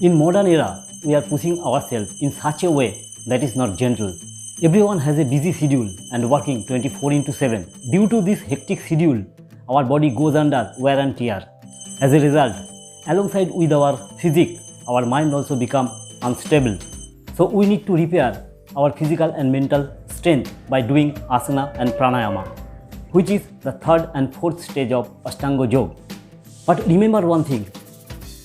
In modern era, we are pushing ourselves in such a way that is not gentle. Everyone has a busy schedule and working 24 into 7. Due to this hectic schedule, our body goes under wear and tear. As a result, alongside with our physique, our mind also become unstable. So we need to repair our physical and mental strength by doing asana and pranayama, which is the third and fourth stage of Ashtanga Yoga. But remember one thing,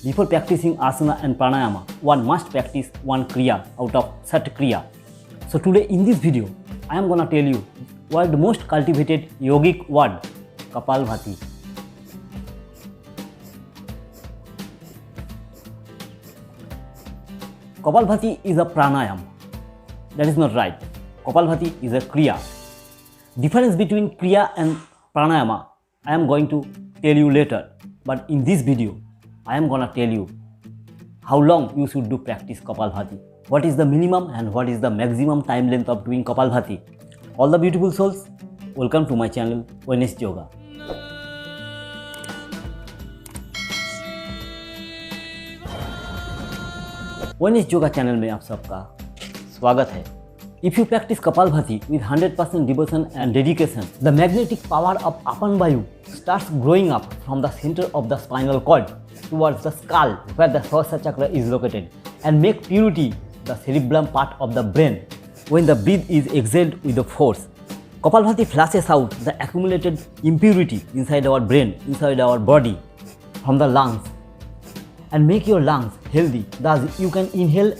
before practicing asana and pranayama, one must practice one kriya out of Sat Kriya. So today in this video, I am gonna tell you world's most cultivated yogic word, Kapalbhati. Kapalbhati is a pranayam. That is not right. Kapalbhati is a kriya. Difference between kriya and pranayama I am going to tell you later. But in this video, I am gonna tell you how long you should do practice Kapalbhati. What is the minimum and what is the maximum time length of doing Kapalbhati. All the beautiful souls, welcome to my channel Wellness Yoga. Wellness Yoga channel में आप सबका स्वागत है. If you practice Kapalbhati with 100% devotion and dedication, the magnetic power of Apan Vayu starts growing up from the center of the spinal cord towards the skull where the Sahasrara chakra is located and make purity the cerebellum part of the brain when the breath is exhaled with the force. Kapalbhati flushes out the accumulated impurity inside our brain, inside our body from the lungs and make your lungs healthy. Thus you can inhale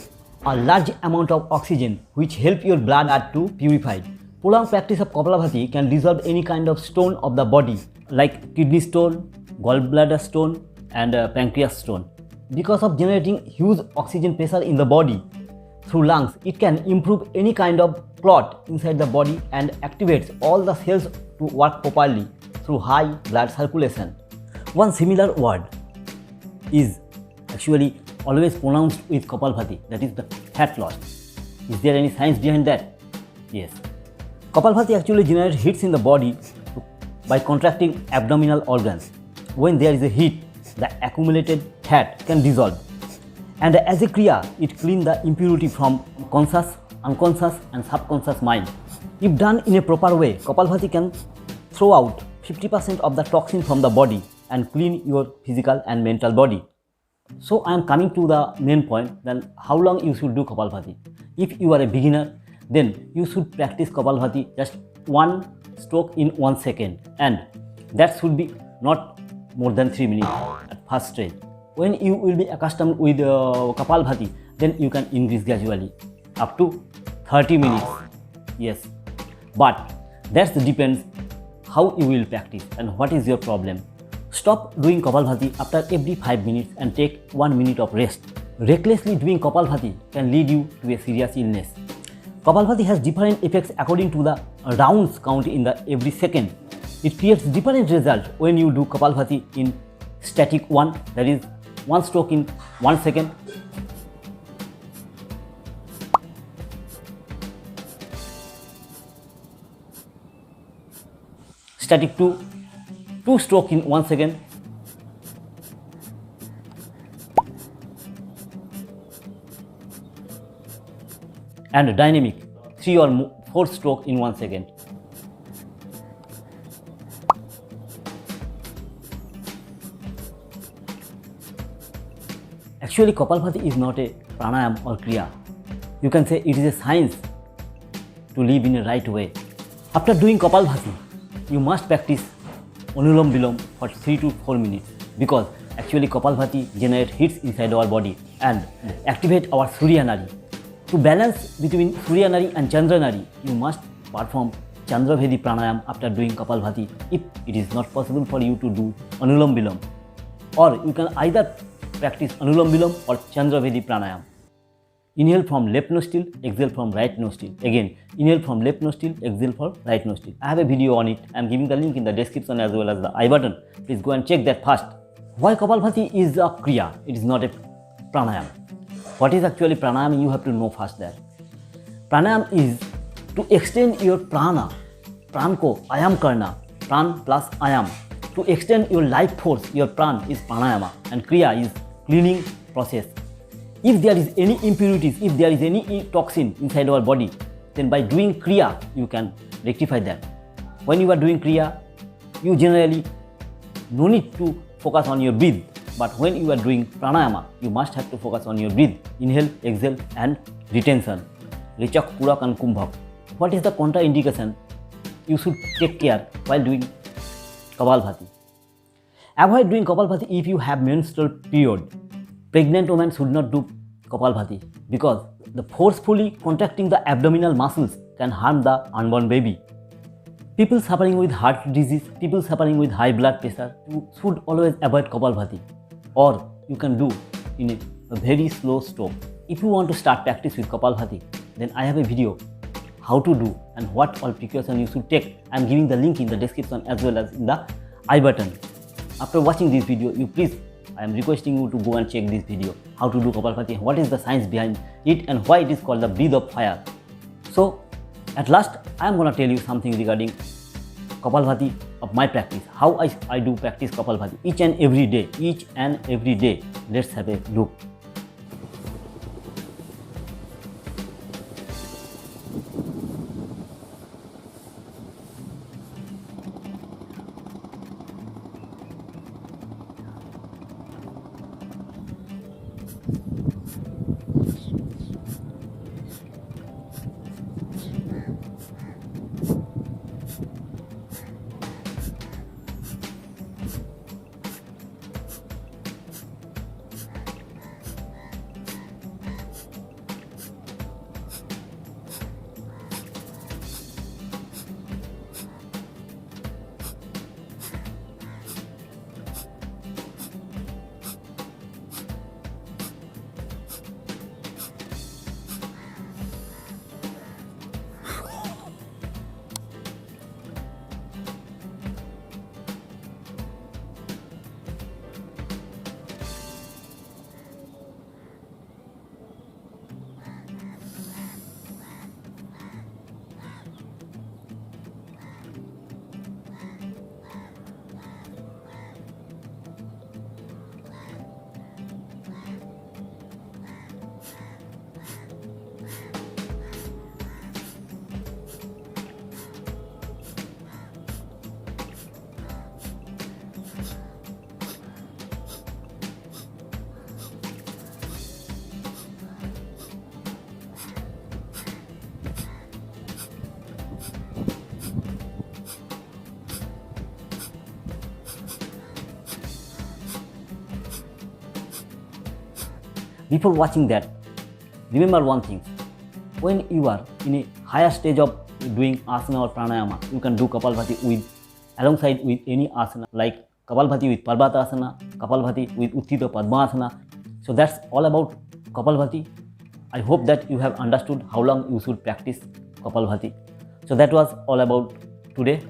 a large amount of oxygen which help your blood to purify. Prolonged practice of Kapalbhati can dissolve any kind of stone of the body like kidney stone, gallbladder stone and pancreas stone. Because of generating huge oxygen pressure in the body through lungs, it can improve any kind of clot inside the body and activates all the cells to work properly through high blood circulation. One similar word is actually always pronounced with Kapalbhati, that is the fat loss. Is there any science behind that? Yes. Kapalbhati actually generates heat in the body by contracting abdominal organs. When there is a heat, the accumulated fat can dissolve. And as a kriya, it cleans the impurity from conscious, unconscious and subconscious mind. If done in a proper way, Kapalbhati can throw out 50% of the toxin from the body and clean your physical and mental body. So I am coming to the main point, then how long you should do Kapalbhati. If you are a beginner, then you should practice Kapalbhati just one stroke in 1 second, and that should be not more than 3 minutes at first stage. When you will be accustomed with Kapalbhati, then you can increase gradually up to 30 minutes. Yes, but that depends how you will practice and what is your problem. Stop doing Kapalbhati after every 5 minutes and take 1 minute of rest. Recklessly doing Kapalbhati can lead you to a serious illness. Kapalbhati has different effects according to the rounds count in the every second. It creates different results when you do Kapalbhati in static one, that is one stroke in 1 second. Static 2, 2 stroke in 1 second. And dynamic 3 or 4 stroke in 1 second. Actually, Kapalbhati is not a pranayam or kriya. You can say it is a science to live in a right way. After doing Kapalbhati, you must practice Anulom Vilom for 3 to 4 minutes because actually Kapalbhati generates heat inside our body and activate our Surya Nadi. To balance between Surya Nadi and Chandra Nadi, you must perform Chandravedi Pranayam after doing Kapalbhati if it is not possible for you to do Anulom Vilom. Or you can either practice Anulom Vilom or Chandravedi Pranayam. Inhale from left nostril, exhale from right nostril. Again, inhale from left nostril, exhale from right nostril. I have a video on it. I am giving the link in the description as well as the I button. Please go and check that first. Why Kapalbhati is a kriya? It is not a pranayam. What is actually pranayam? You have to know first that. Pranayam is to extend your prana. Pran ko ayam karna. Pran plus ayam. To extend your life force, your pran is pranayama and kriya is cleaning process. If there is any impurities, if there is any toxin inside our body, then by doing Kriya, you can rectify that. When you are doing Kriya, you generally no need to focus on your breath. But when you are doing pranayama, you must have to focus on your breath. Inhale, exhale and retention. Rechak, Purak and Kumbhak. What is the contraindication? You should take care while doing Kapalbhati. Avoid doing Kapalbhati if you have menstrual period. Pregnant women should not do Kapalbhati because the forcefully contracting the abdominal muscles can harm the unborn baby. People suffering with heart disease, people suffering with high blood pressure, you should always avoid Kapalbhati, or you can do in a very slow stroke. If you want to start practice with Kapalbhati, then I have a video how to do and what all precautions you should take. I am giving the link in the description as well as in the I button. After watching this video, I am requesting you to go and check this video, how to do Kapalbhati, what is the science behind it and why it is called the breath of fire. So at last, I am going to tell you something regarding Kapalbhati of my practice, how I do practice Kapalbhati each and every day. Let's have a look. Before watching that, remember one thing. When you are in a higher stage of doing asana or pranayama, you can do Kapalbhati alongside with any asana like Kapalbhati with Parvatasana, Kapalbhati with Utthita Padmasana. So that's all about Kapalbhati. I hope that you have understood how long you should practice Kapalbhati. So that was all about today.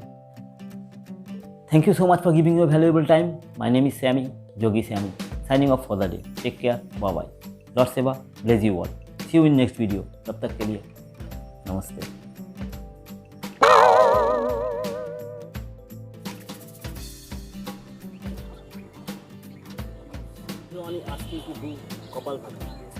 Thank you so much for giving your valuable time. My name is Sammy, Yogi Sammy, signing off for the day. Take care. Bye bye. Lord Seva bless you all. See you in next video. तब तक के लिए नमस्ते. Only asking to do Kapalbhati.